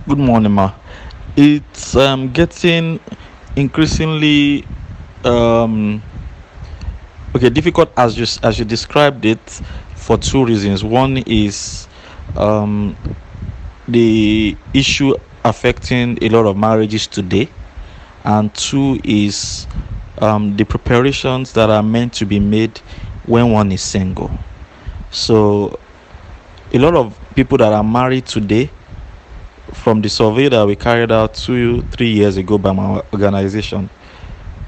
Good morning, ma. It's getting increasingly um, difficult as you described it for two reasons. One is um, the issue affecting a lot of marriages today, and two is the preparations that are meant to be made when one is single. So, a lot of people that are married today, from the survey that we carried out 3 years ago by my organization,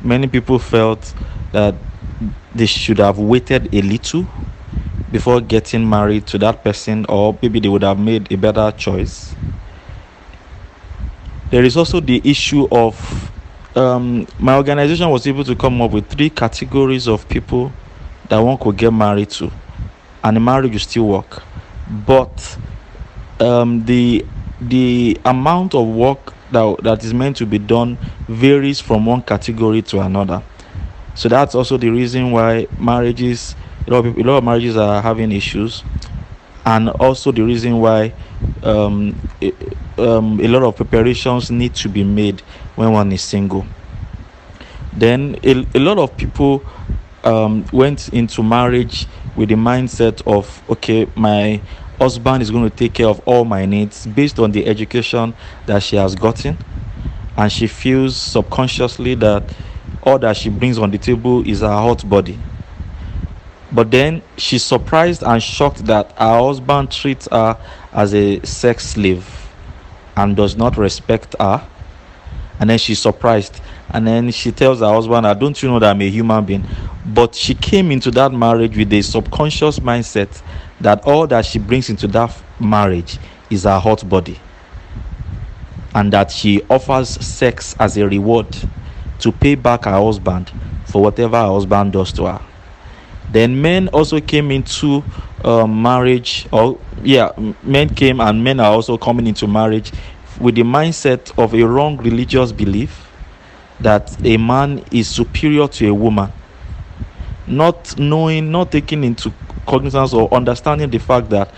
many people felt that they should have waited a little before getting married to that person, or maybe they would have made a better choice. There is also the issue of my organization was able to come up with three categories of people that one could get married to, and the marriage will still work. But the amount of work that is meant to be done varies from one category to another. So that's also the reason why a lot of marriages are having issues, and also the reason why um, a, a lot of preparations need to be made when one is single. Then a lot of people went into marriage with the mindset of, okay, my husband is going to take care of all my needs based on the education that she has gotten, and she feels subconsciously that all that she brings on the table is her hot body. But then she's surprised and shocked that her husband treats her as a sex slave and does not respect her. And then she's surprised. And then she tells her husband, don't you know that I'm a human being? But she came into that marriage with a subconscious mindset that all that she brings into that marriage is her hot body, and that she offers sex as a reward to pay back her husband for whatever her husband does to her. Then men also came into marriage, men came, and men are also coming into marriage with the mindset of a wrong religious belief that a man is superior to a woman, not taking into cognizance or understanding the fact that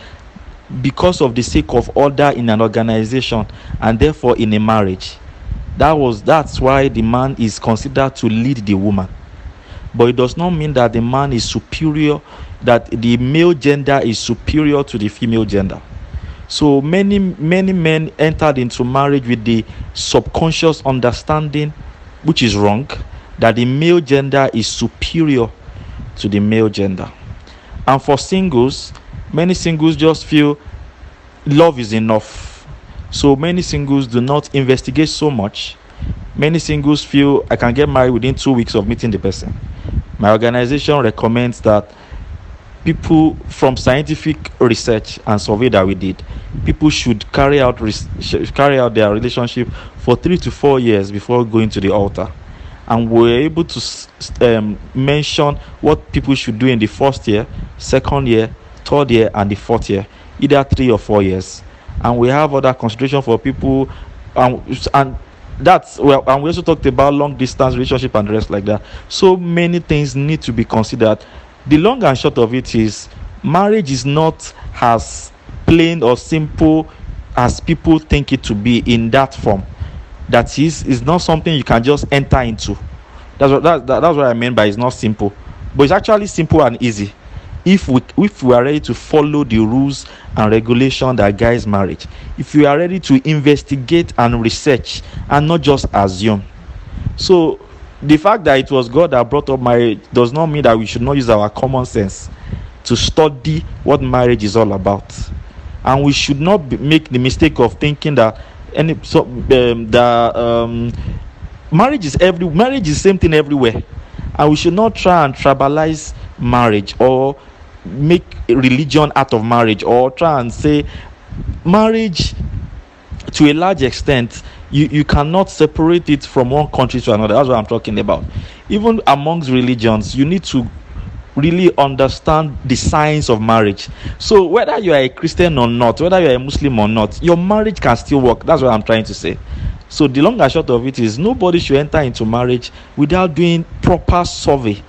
because of the sake of order in an organization and therefore in a marriage, that's why the man is considered to lead the woman. But it does not mean that the man is superior, that the male gender is superior to the female gender. So many men entered into marriage with the subconscious understanding, which is wrong, that the male gender is superior to the male gender. And for singles, many singles just feel love is enough. So many singles do not investigate so much. Many singles feel I can get married within 2 weeks of meeting the person. My organization recommends that people, from scientific research and survey that we did, people should carry out their relationship for 3 to 4 years before going to the altar. And we're able to mention what people should do in the first year, second year, third year, and the fourth year, either 3 or 4 years. And we have other consideration for people, and that's well. And we also talked about long distance relationship and the rest like that. So many things need to be considered. The long and short of it is, marriage is not as plain or simple as people think it to be in that form. That is not something you can just enter into. That's what I mean by it's not simple, but it's actually simple and easy if we are ready to follow the rules and regulation that guides marriage. If we are ready to investigate and research and not just assume. So the fact that it was God that brought up marriage does not mean that we should not use our common sense to study what marriage is all about. And we should not make the mistake of thinking that marriage is the same thing everywhere, and we should not try and tribalize marriage or make a religion out of marriage, or try and say marriage, to a large extent, you cannot separate it from one country to another. That's what I'm talking about. Even amongst religions, you need to really understand the science of marriage. So whether you are a Christian or not, whether you are a Muslim or not, your marriage can still work. That's what I'm trying to say. So the long and short of it is, nobody should enter into marriage without doing proper survey,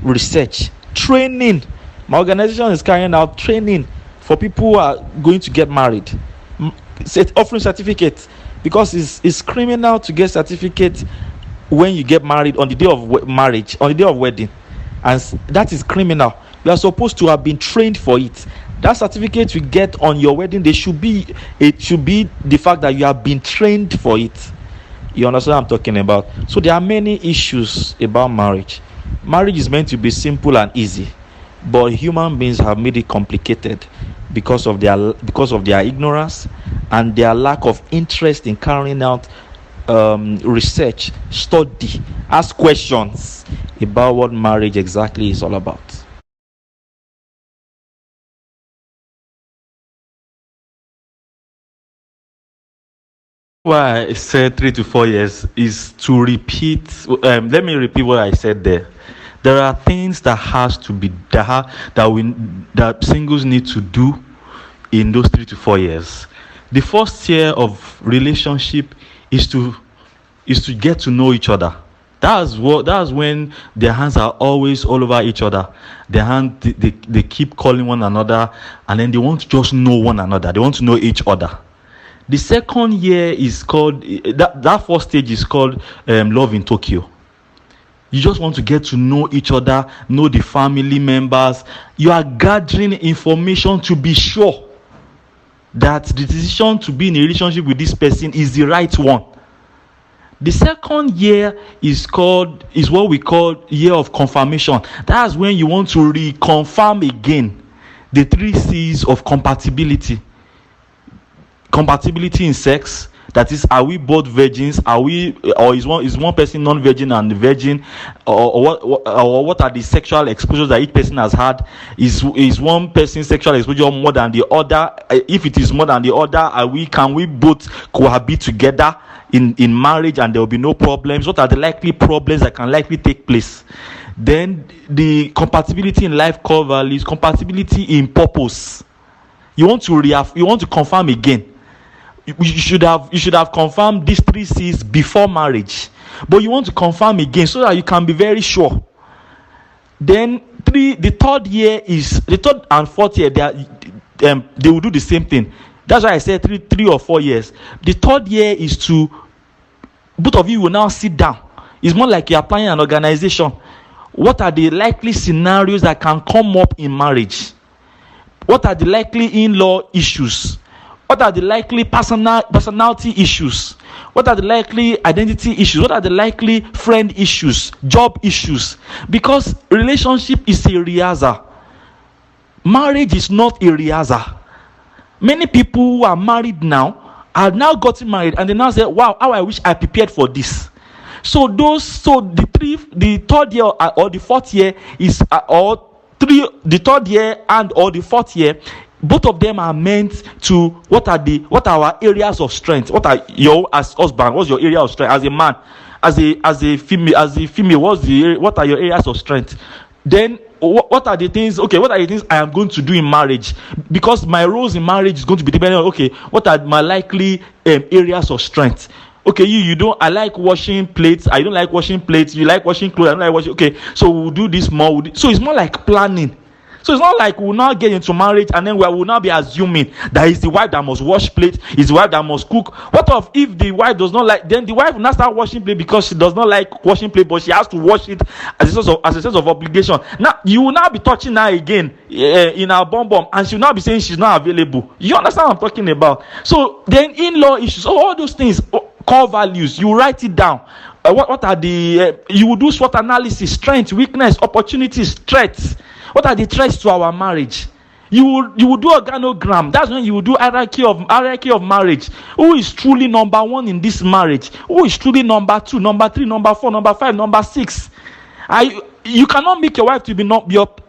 research, training. My organization is carrying out training for people who are going to get married, offering certificates. because it's criminal to get certificate when you get married on the day of marriage, on the day of wedding, and that is criminal. You are supposed to have been trained for it. That certificate you get on your wedding day should be, it should be the fact that you have been trained for it. You understand what I'm talking about? So there are many issues about marriage. Marriage is meant to be simple and easy, but human beings have made it complicated because of their ignorance and their lack of interest in carrying out research, study, ask questions about what marriage exactly is all about. Why I said 3 to 4 years is to repeat. Let me repeat what I said there. There are things that has to be that singles need to do in those 3 to 4 years. The first year of relationship is to get to know each other. That's when their hands are always all over each other. They keep calling one another, and then they want to just know one another. They want to know each other. The second year is called that first stage is called love in Tokyo. You just want to get to know each other, know the family members. You are gathering information to be sure that the decision to be in a relationship with this person is the right one. The second year is what we call year of confirmation. That's when you want to reconfirm again the 3 C's of compatibility. Compatibility in sex, that is, are we both virgins? Are we, or is one person non-virgin and virgin, or what are the sexual exposures that each person has had? Is one person's sexual exposure more than the other? If it is more than the other, can we both cohabit together in marriage and there will be no problems? What are the likely problems that can likely take place? Then the compatibility in life core values, compatibility in purpose. You want to confirm again. You should have confirmed these 3 C's before marriage, but you want to confirm again so that you can be very sure. Then the third and fourth year, they will do the same thing. That's why I said 3 or 4 years. The third year is to both of you will now sit down. It's more like you're planning an organization. What are the likely scenarios that can come up in marriage? What are the likely in-law issues? What are the likely personality issues? What are the likely identity issues? What are the likely friend issues, job issues? Because relationship is a rehearsal. Marriage is not a rehearsal. Many people who are married now are now gotten married and they now say, wow, how I wish I prepared for this. So the third year or the fourth year is the third year and or the fourth year, both of them are meant to what are our areas of strength? What are your, as husband, what's your area of strength? As a man, as a female, what are your areas of strength? Then what are the things I am going to do in marriage? Because my roles in marriage is going to be dependent on what are my likely areas of strength? Okay, you don't. I like washing plates. I don't like washing plates. You like washing clothes. I don't like washing. Okay, so we'll do this more. So it's more like planning. So it's not like we'll now get into marriage and then we'll now be assuming that it's the wife that must wash plate, it's the wife that must cook. What if the wife does not like? Then the wife will not start washing plate because she does not like washing plate, but she has to wash it as a sense of obligation. Now you will now be touching her again in her bum, and she will now be saying she's not available. You understand what I'm talking about? So then in-law issues, all those things, core values, you write it down. What are the you will do SWOT analysis, strength, weakness, opportunities, threats. What are the threats to our marriage? You will do organogram. That's when you will do hierarchy of marriage. Who is truly number one in this marriage? Who is truly number two, number three, number four, number five, number six? You cannot make your wife to be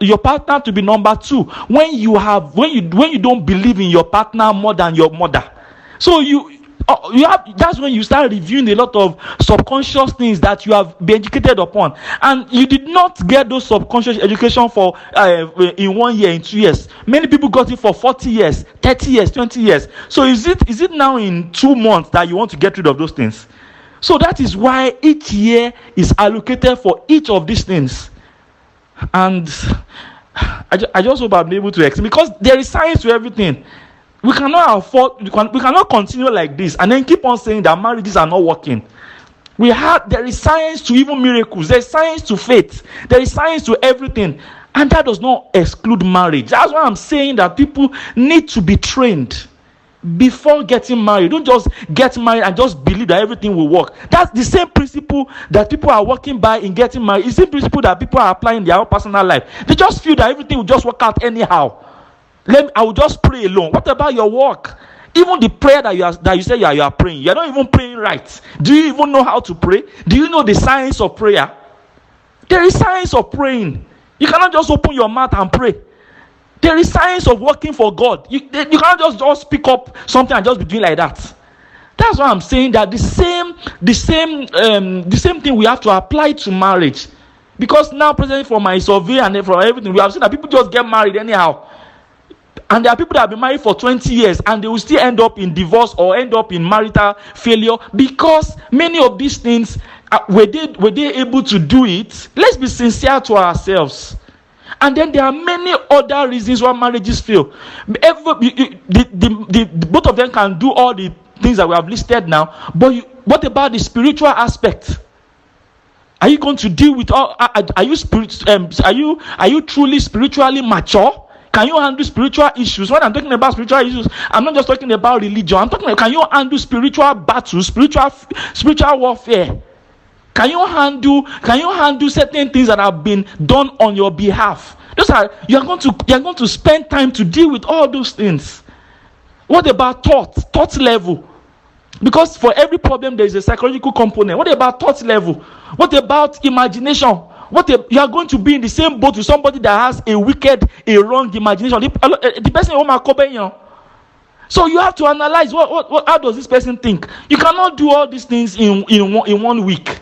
your partner to be number two when you don't believe in your partner more than your mother. So that's when you start reviewing a lot of subconscious things that you have been educated upon, and you did not get those subconscious education for in 1 year, in 2 years. Many people got it for 40 years, 30 years, 20 years. So is it now in 2 months that you want to get rid of those things? So that is why each year is allocated for each of these things. And I just hope I'll be able to explain, because there is science to everything. We cannot afford, we cannot continue like this and then keep on saying that marriages are not working. There is science to even miracles, there is science to faith, there is science to everything, and that does not exclude marriage. That's why I'm saying that people need to be trained before getting married. Don't just get married and just believe that everything will work. That's the same principle that people are working by in getting married. It's the same principle that people are applying in their own personal life. They just feel that everything will just work out anyhow. I will just pray alone. What about your work? Even the prayer that you say you are praying, you're not even praying right. Do you even know how to pray? Do you know the science of prayer? There is science of praying. You cannot just open your mouth and pray. There is science of working for God. You cannot just pick up something and just be doing like that. That's why I'm saying that the same thing we have to apply to marriage. Because now, presently, from my survey and from everything, we have seen that people just get married anyhow. And there are people that have been married for 20 years and they will still end up in divorce or end up in marital failure, because many of these things, were they able to do it? Let's be sincere to ourselves. And then there are many other reasons why marriages fail. Both of them can do all the things that we have listed now, but what about the spiritual aspect? Are you going to deal with all? Are you truly spiritually mature? Can you handle spiritual issues? When I'm talking about spiritual issues, I'm not just talking about religion. I'm talking about, can you handle spiritual battles, spiritual warfare? Can you handle certain things that have been done on your behalf? You're going to spend time to deal with all those things. What about thought level? Because for every problem there is a psychological component. What about thought level? What about imagination? You are going to be in the same boat with somebody that has a wrong imagination. The person will. So you have to analyze how does this person think. You cannot do all these things in 1 week.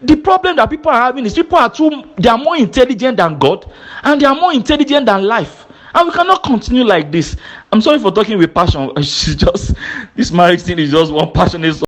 The problem that people are having is they are more intelligent than God, and they are more intelligent than life. And we cannot continue like this. I'm sorry for talking with passion. This marriage thing is just one passionate